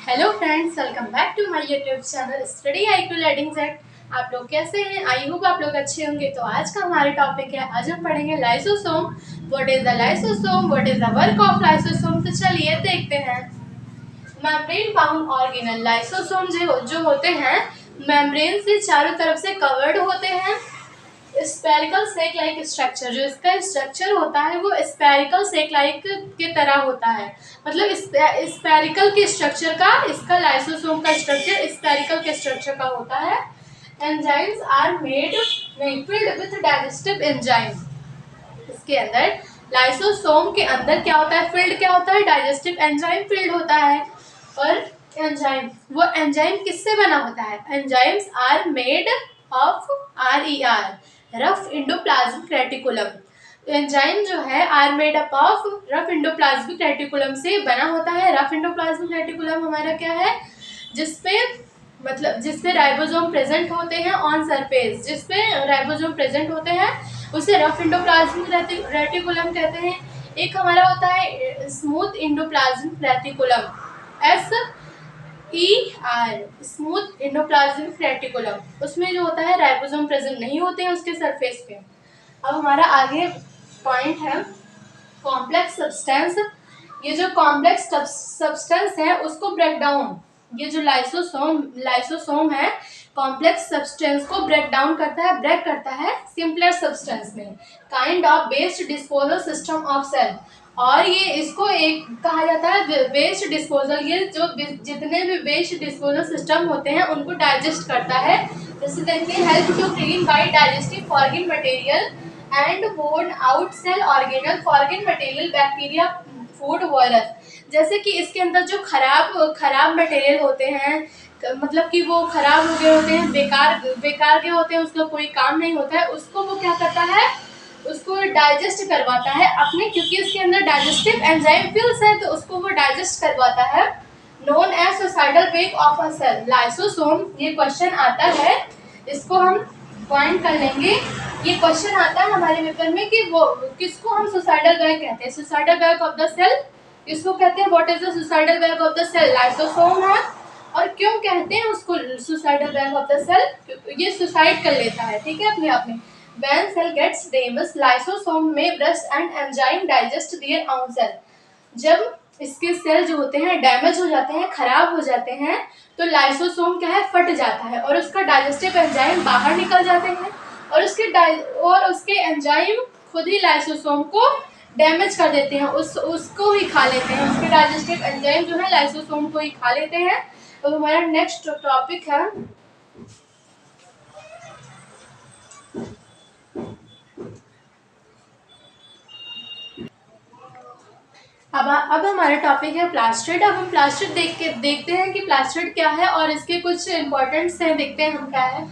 Hello friends, welcome back to my YouTube channel study IQ learning set. आप लोग कैसे हैं? आई होप आप लोग अच्छे होंगे। तो आज का हमारा टॉपिक है, आज हम पढ़ेंगे lysosome. What is the lysosome, what is the work of lysosome. तो चलिए देखते हैं। मेम्ब्रेन बाउंड ऑर्गेनल लाइसोसोम जो होते हैं मेम्ब्रेन से चारों तरफ से कवर्ड होते हैं। स्पेरिकल सेक लाइक स्ट्रक्चर, जो इसका स्ट्रक्चर होता है वो स्पेरिकल सेक लाइक के तरह होता है। मतलब स्पेरिकल के स्ट्रक्चर का, इसका लाइसोसोम का स्ट्रक्चर स्पेरिकल के स्ट्रक्चर का होता है। Enzymes are made filled with digestive enzyme. इसके अंदर लाइसोसोम के अंदर क्या होता है? फिल्ड क्या होता है? डाइजेस्टिव एंजाइम फिल्ड होता है। और एंजाइम, वो एंजाइम किससे बना होता है? Enzymes are made of RER, rough endoplasmic reticulum. Enzyme जो है are made up of rough endoplasmic reticulum से बना होता है। रफ इंडोप्लाज्मिक रेटिकुलम हमारा क्या है? जिसपे राइबोसोम प्रेजेंट होते हैं ऑन सरफेस, जिसपे राइबोसोम प्रेजेंट होते हैं उसे रफ इंडोप्लाज्मिक रेटिकुलम कहते हैं। एक हमारा होता है smooth endoplasmic reticulum, SER, smooth endoplasmic reticulum. उसमें जो होता है राइबोसोम प्रेजेंट नहीं होते हैं उसके सरफेस पे। अब हमारा आगे पॉइंट है कॉम्प्लेक्स सब्सटेंस। ये जो कॉम्प्लेक्स सब्सटेंस है उसको ब्रेक डाउन, ये जो लाइसोसोम है कॉम्प्लेक्स सब्सटेंस को ब्रेक डाउन करता है सिंपलर सब्सटेंस में। Kind of waste disposal system of cell. और ये इसको एक कहा जाता है वेस्ट डिस्पोजल। ये जो जितने भी वेस्ट डिस्पोजल सिस्टम होते हैं उनको डाइजेस्ट करता है। जैसे देखिए, help to clean by digestive foreign material and worn out cell organelle foreign material bacteria food virus. जैसे कि इसके अंदर जो खराब मटेरियल होते हैं, मतलब कि वो खराब हो गए होते हैं, बेकार के होते हैं, उसका कोई काम नहीं होता है, उसको वो क्या करता है? उसको डाइजेस्ट करवाता है अपने, क्योंकि इसके अंदर डाइजेस्टिव एंजाइम फिल्स है तो उसको वो डाइजेस्ट करवाता है। Known as suicidal wake of a cell lysosome. ये क्वेश्चन आता है, इसको हम पॉइंट कर लेंगे। ये क्वेश्चन आता है हमारे पेपर में कि वो किसको हम सुसाइडल बैग कहते हैं? Suicidal bag of the cell किसको कहते हैं? What is the suicidal bag of the cell? Lysosome है। और क्यों कहते हैं उसको suicidal bag of the cell? ये सुसाइड कर लेता है, ठीक है, अपने आप में। When cell gets damaged, lysosome may burst and enzyme digest their own cell. जब इसके सेल जो होते हैं डैमेज हो जाते हैं, खराब हो जाते हैं, तो लाइसोसोम क्या है? फट जाता है और उसका डाइजेस्टिव एंजाइम बाहर निकल जाते हैं और उसके एंजाइम खुद ही लाइसोसोम को डैमेज कर देते हैं, उसको ही खा लेते हैं। उसके डाइजेस्टिव एंजाइम जो है लाइसोसोम को ही खा लेते हैं। तो हमारा नेक्स्ट टॉपिक है अब हमारा टॉपिक है प्लास्टिड। अब हम प्लास्टिड देखते हैं कि प्लास्टिड क्या है और इसके कुछ इंपॉर्टेंट्स हैं, देखते हैं हम क्या है।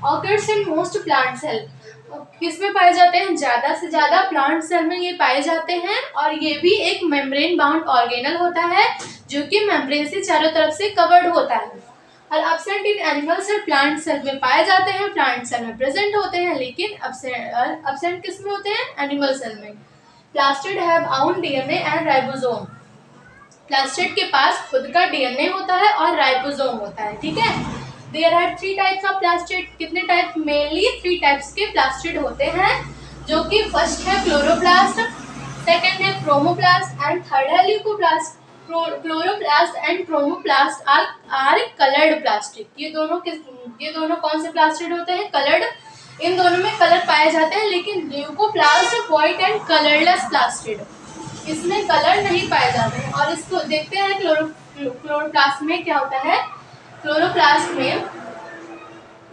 Occurs in most plant cell, किस में पाए जाते हैं? ज़्यादा से ज़्यादा प्लांट सेल में ये पाए जाते हैं। और ये भी एक मेम्ब्रेन बाउंड ऑर्गेनल होता है जो कि मेम्ब्रेन से चारों तरफ से कवर्ड होता है। और absent in animal cell, plant cell में पाए जाते हैं, प्लांट सेल में प्रेजेंट होते हैं, लेकिन अब्सेंट किस में होते हैं? एनिमल सेल में। Plastid have own DNA and ribosome. Plastid के पास खुद का DNA होता है और राइबोसोम होता है, ठीक है। There are 3 types of plastid. कितने टाइप? मेनली 3 टाइप्स के प्लास्टिड होते हैं, जो कि फर्स्ट है क्लोरोप्लास्ट, सेकंड है क्रोमोप्लास्ट एंड थर्ड है leucoplast. Chloroplast and chromoplast are coloured plastic. ये दोनों कौन से प्लास्टिड होते हैं? कलर्ड। इन दोनों में कलर पाए जाते हैं, लेकिन leucoplast white and colourless plastid, इसमें कलर नहीं पाए जाते हैं। और इसको देखते हैं क्लोरोप्लास्ट में क्या होता है। क्लोरोप्लास्ट में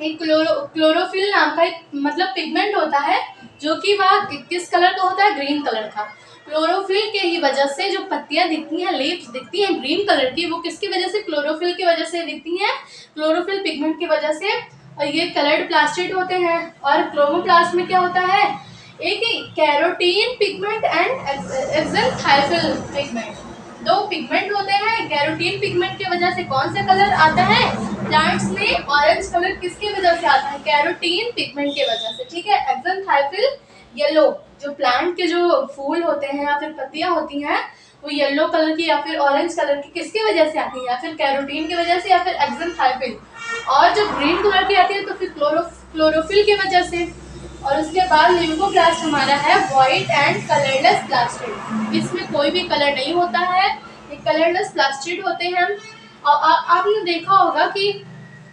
एक क्लोरोफिल नाम का एक मतलब पिगमेंट होता है, जो कि वह किस कलर का होता है? ग्रीन कलर का। क्लोरोफिल के ही वजह से जो पत्तियां दिखती हैं, लीव्स दिखती हैं ग्रीन कलर की, वो किसकी वजह से? क्लोरोफिल की वजह से दिखती हैं, क्लोरोफिल पिगमेंट की वजह से। और ये कलर्ड प्लास्टिड होते हैं। और क्रोमोप्लास्ट में क्या होता है? एक carotene pigment and xanthophyll pigment, 2 pigment होते हैं। कैरोटीन पिगमेंट की वजह से कौन सा कलर आता है प्लांट्स में? ऑरेंज कलर किसकी वजह से आता है? कैरोटीन पिगमेंट की वजह से, ठीक है। एक्सोथाइफिल येलो, जो प्लांट के जो फूल होते हैं या फिर पत्तियां होती हैं वो येलो कलर की या फिर ऑरेंज कलर की किसकी वजह से आती है, या फिर कैरोटीन की वजह से या फिर एक्सोथाइपिन। और जो ग्रीन कलर की आती है तो फिर क्लोरोफिल की वजह से। और उसके बाद ल्यूकोप्लास्ट हमारा है वाइट एंड कलरलेस प्लास्टिड, इसमें कोई भी कलर नहीं होता है, ये कलरलेस प्लास्टिड होते हैं। और आपने देखा होगा कि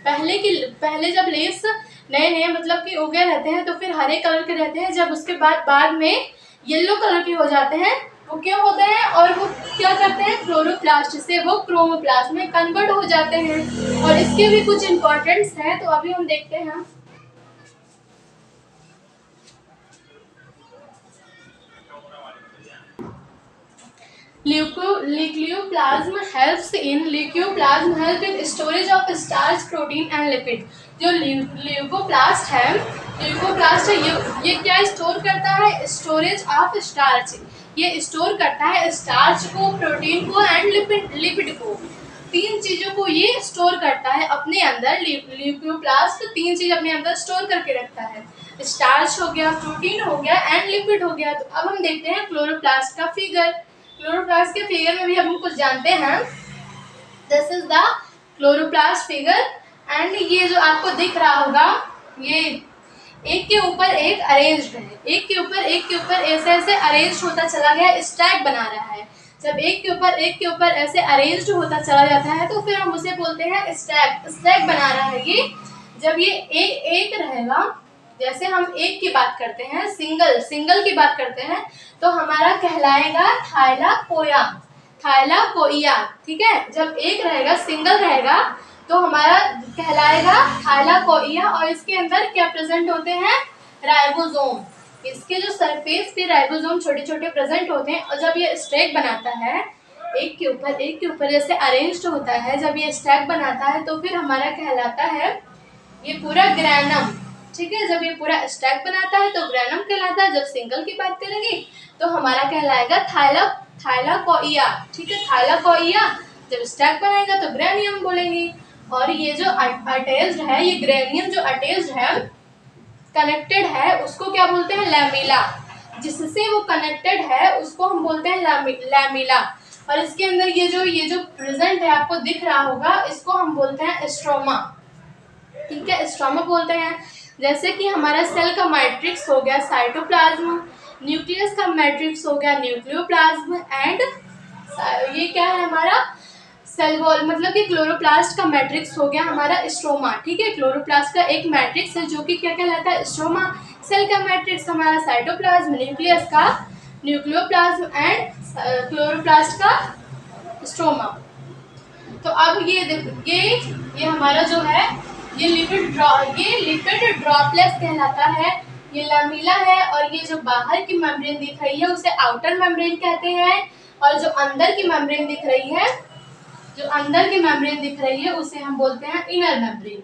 पहले जब लीव्स नए नए मतलब कि उगे रहते हैं तो फिर हरे कलर के रहते हैं, जब उसके बाद में येलो कलर के हो जाते हैं वो क्या होते हैं, और वो क्या करते हैं, क्लोरोप्लास्ट से वो क्रोमोप्लास्ट में कन्वर्ट हो जाते हैं। और इसके भी कुछ इंपॉर्टेंस हैं, तो अभी हम देखते हैं। Leucoplasm helps in storage of starch, protein and lipid। जो ल्यूकोप्लास्ट है ये क्या स्टोर करता है, स्टोरेज ऑफ स्टार्च, ये स्टोर करता है स्टार्च को, प्रोटीन को एंड लिपिड को। तीन चीजों को ये स्टोर करता है अपने अंदर। ल्यूकोप्लास्ट तीन चीज अपने अंदर स्टोर करके रखता है, स्टार्च हो गया, प्रोटीन हो गया एंड लिपिड हो गया। तो अब हम देखते हैं क्लोरोप्लास्ट का फिगर। क्लोरोप्लास्ट के फिगर में भी हम कुछ जानते हैं। This is the chloroplast figure and ये जो आपको दिख रहा होगा ये एक के ऊपर एक अरेंज्ड है, एक के ऊपर ऐसे ऐसे अरेंज होता चला गया, स्टैक बना रहा है। जब एक के ऊपर ऐसे अरेंज्ड होता चला जाता है तो फिर हम उसे बोलते हैं स्टैक बना रहा है ये। जब ये एक रहेगा, जैसे हम एक की बात करते हैं, सिंगल की बात करते हैं, तो हमारा कहलाएगा थाइलाकोइया, ठीक है। जब एक रहेगा, सिंगल रहेगा, तो हमारा कहलाएगा थाइलाकोइया। और इसके अंदर क्या प्रेजेंट होते हैं, राइबोसोम। इसके जो सरफेस पे राइबोसोम छोटे छोटे प्रेजेंट होते हैं। और जब ये स्टैक बनाता है, एक के ऊपर जैसे अरेंज्ड होता है, जब ये स्टैक बनाता है तो फिर हमारा कहलाता है ये पूरा ग्रैनम, ठीक है। जब ये पूरा स्टैक बनाता है तो ग्रैनम कहलाता है। जब सिंगल की बात करेंगे तो हमारा कहलाएगा थाइलाकोइया, ठीक है, थाइलाकोइया। जब स्टैक बनाएगा तो ग्रेनियम बोलेंगे। और ये जो अटैच्ड है, ये ग्रेनियम जो अटैच्ड है, कनेक्टेड है, उसको क्या बोलते हैं, लैमिला। जिससे वो कनेक्टेड है उसको हम बोलते हैं लैमिला। और इसके अंदर ये जो प्रेजेंट है आपको दिख रहा होगा, इसको हम बोलते हैं स्ट्रोमा, ठीक है, स्ट्रोमा बोलते हैं। जैसे कि हमारा सेल का मैट्रिक्स हो गया साइटोप्लाज्म, न्यूक्लियस का मैट्रिक्स हो गया न्यूक्लियोप्लाज्म एंड ये क्या है हमारा सेल वॉल, मतलब कि क्लोरोप्लास्ट का मैट्रिक्स हो गया हमारा स्ट्रोमा, ठीक है। क्लोरोप्लास्ट का एक मैट्रिक्स है जो कि क्या कहलाता है, स्ट्रोमा। सेल का मैट्रिक्स हमारा साइटोप्लाज्म, न्यूक्लियस का न्यूक्लियोप्लाज्म एंड क्लोरोप्लास्ट का स्ट्रोमा। तो अब ये हमारा जो है ये लिपिड ड्रॉपलेट्स कहलाता है, ये लैमिला है। और ये जो बाहर की मेम्ब्रेन दिख रही है उसे आउटर मेम्ब्रेन कहते हैं। और जो अंदर की मेम्ब्रेन दिख रही है उसे हम बोलते हैं इनर मेम्ब्रेन।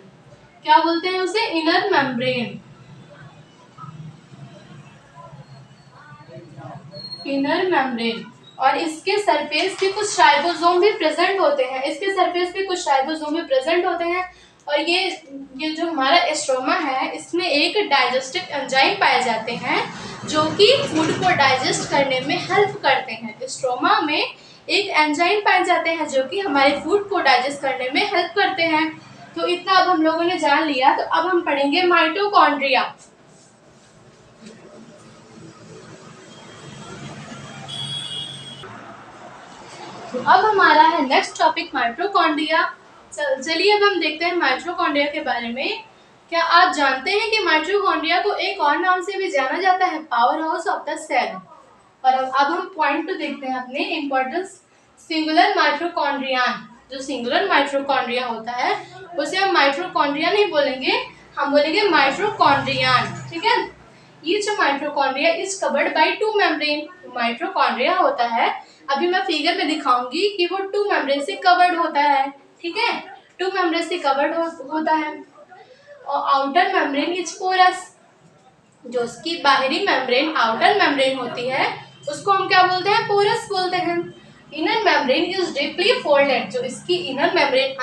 क्या बोलते हैं उसे, इनर मेम्ब्रेन, इनर मेम्ब्रेन। और इसके सरफेस पे कुछ राइबोसोम भी प्रेजेंट होते हैं, और ये जो हमारा स्ट्रोमा है इसमें एक डाइजेस्टिव एंजाइम पाए जाते हैं जो कि फूड को डाइजेस्ट करने में हेल्प करते हैं। स्ट्रोमा में एक एंजाइम पाए जाते हैं जो कि हमारे फूड को डाइजेस्ट करने में हेल्प करते हैं। तो इतना अब हम लोगों ने जान लिया। तो अब हम पढ़ेंगे माइटोकॉन्ड्रिया। तो अब हमारा है नेक्स्ट टॉपिक माइटोकॉन्ड्रिया। चलिए अब हम देखते हैं माइटोकॉन्ड्रिया के बारे में। क्या आप जानते हैं कि माइटोकॉन्ड्रिया को एक और नाम से भी जाना जाता है, power house of the cell. और अब हम पॉइंट देखते हैं अपने इम्पोर्टेंस। सिंगुलर माइटोकॉन्ड्रियन, जो सिंगुलर माइटोकॉन्ड्रिया होता है उसे हम माइटोकॉन्ड्रिया नहीं बोलेंगे, हम बोलेंगे माइटोकॉन्ड्रियन, ठीक है। Each mitochondria is covered by two membrane. Mitochondria होता है, अभी मैं फिगर में दिखाऊंगी कि वो टू मेम्ब्रेन से कवर्ड होता है, ठीक है, टू मेम्ब्रेन से कवर्ड होता है। और आउटर मेम्ब्रेन इज पोरस, जो उसकी बाहरी मेम्ब्रेन आउटर मेम्ब्रेन होती है उसको हम क्या बोलते हैं, पोरस बोलते हैं। Inner membrane is deeply folded, जो इसकी इनर मेम्ब्रेन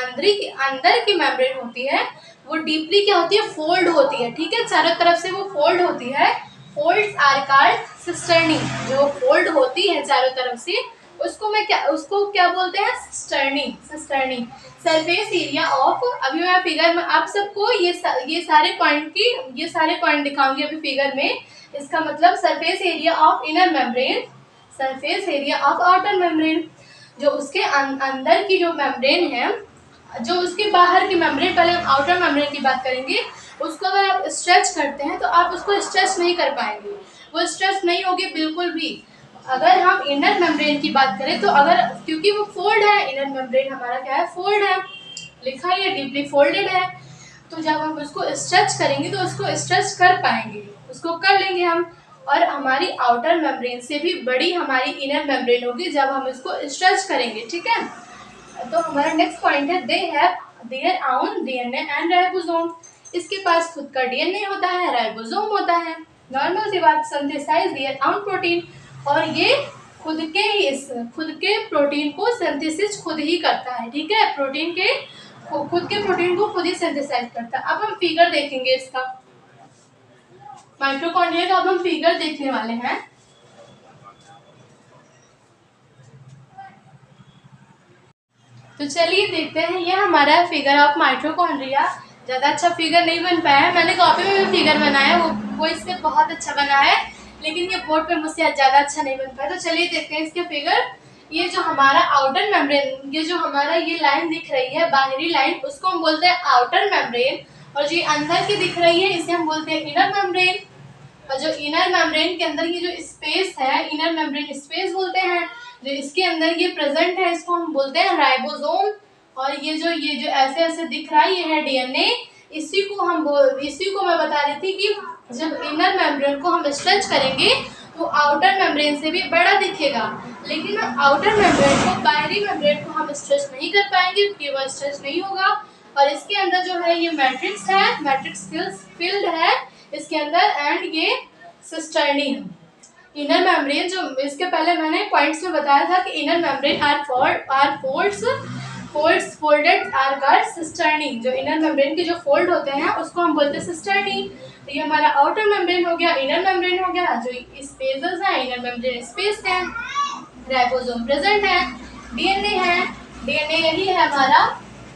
अंदर की मेम्ब्रेन होती है वो डीपली क्या होती है, फोल्ड होती है, ठीक है, चारों तरफ से वो फोल्ड होती है। फोल्ड्स आर कॉल्ड सिस्टर्नी, जो फोल्ड होती है चारों तरफ से उसको क्या बोलते हैं, सिस्टर्नी सरफेस एरिया ऑफ। अभी मैं फिगर में आप सबको ये सारे पॉइंट दिखाऊंगी अभी फिगर में। इसका मतलब surface area of inner membrane, surface area of outer membrane, जो उसके अंदर की जो मेम्ब्रेन है, जो उसके बाहर की मेम्ब्रेन, पहले हम आउटर मेम्ब्रेन की बात करेंगे। उसको अगर आप स्ट्रेच करते हैं तो आप उसको स्ट्रेच नहीं कर पाएंगे, वो स्ट्रेच नहीं होगी बिल्कुल भी। अगर हम इनर मेम्ब्रेन की बात करें तो अगर, क्योंकि वो फोल्ड है, इनर मेम्ब्रेन हमारा क्या है, फोल्ड है, लिखा है डीपली फोल्डेड है, तो जब हम उसको स्ट्रेच करेंगे तो उसको स्ट्रेच कर पाएंगे, उसको कर लेंगे हम। और हमारी आउटर मेम्ब्रेन से भी बड़ी हमारी इनर मेम्ब्रेन होगी जब हम इसको स्ट्रेच करेंगे, ठीक है। तो हमारा नेक्स्ट पॉइंट है, they have their own DNA and ribosome. इसके पास खुद का डीएनए होता है, राइबोसोम होता है, नॉर्मल सी बात, सिंथेसाइज देयर ओन प्रोटीन, और ये खुद के प्रोटीन को सिंथेसिस खुद ही करता है, ठीक है, खुद के प्रोटीन को खुद ही सिंथेसाइज करता है। अब हम फिगर देखेंगे इसका, माइटोकॉन्ड्रिया का अब हम फिगर देखने वाले हैं। तो चलिए देखते हैं, ये हमारा फिगर ऑफ माइटोकॉन्ड्रिया। ज़्यादा अच्छा फिगर नहीं बन पाया है, मैंने कॉपी में भी फिगर बनाया है, वो इससे बहुत अच्छा बना है, लेकिन ये बोर्ड पे मुझसे ज़्यादा अच्छा नहीं बन पाया। तो चलिए देखते हैं इसके फिगर। ये जो हमारा आउटर मेम्ब्रेन, ये जो हमारा ये लाइन दिख रही है बाहरी लाइन, उसको हम बोलते हैं आउटर मेम्ब्रेन, और जो अंदर की दिख रही है इसे हम बोलते हैं इनर मेम्ब्रेन। और जो इनर मेम्ब्रेन के अंदर ये जो स्पेस है, इनर मेम्ब्रेन स्पेस बोलते हैं, जो इसके अंदर ये प्रेजेंट है, इसको हम बोलते हैं राइबोसोम। और ये जो ऐसे ऐसे दिख रहा है, ये है डीएनए। इसी को मैं बता रही थी कि जब इनर मेम्ब्रेन को हम स्ट्रेच करेंगे तो आउटर मेम्ब्रेन से भी बड़ा दिखेगा, लेकिन आउटर मेम्ब्रेन को, बाहरी मेम्ब्रेन को हम स्ट्रेच नहीं कर पाएंगे क्योंकि वो स्ट्रेच नहीं होगा। और इसके अंदर जो है ये मैट्रिक्स है, मैट्रिक्स फिल्ड है इसके अंदर, एंड ये सिस्टर्नी है। इनर मेम्ब्रेन जो, इसके पहले मैंने पॉइंट्स में बताया था कि inner membrane are folded are called cisternae. जो इनर मेम्ब्रेन के जो फोल्ड होते हैं उसको हम बोलते हैं सिस्टर्नी। तो ये हमारा आउटर मेम्ब्रेन हो गया, इनर मेम्ब्रेन हो गया, जो स्पेसेस हैं, इनर मेम्ब्रेन स्पेस है, राइबोसोम प्रेजेंट है, डीएनए है, डीएनए यही है हमारा,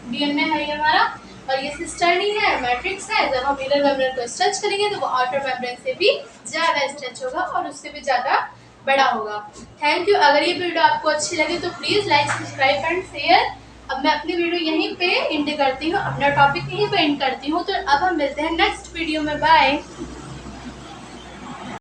डीएनए है ये हमारा, और ये सिस्टर्नी है, मैट्रिक्स है। जब हम इनर मेम्ब्रेन को स्ट्रेच करेंगे तो वो आउटर मेम्ब्रेन से भी ज़्यादा स्ट्रेच होगा और उससे भी ज़्यादा बड़ा होगा। Thank you. अगर ये वीडियो आपको अच्छी लगी तो please like, subscribe and share. अब मैं अपनी वीडियो यहीं पे एंड करती हूँ, अपना टॉपिक यहीं पे एंड करती हूँ। तो अब हम मिलते हैं नेक्स्ट वीडियो में, बाय।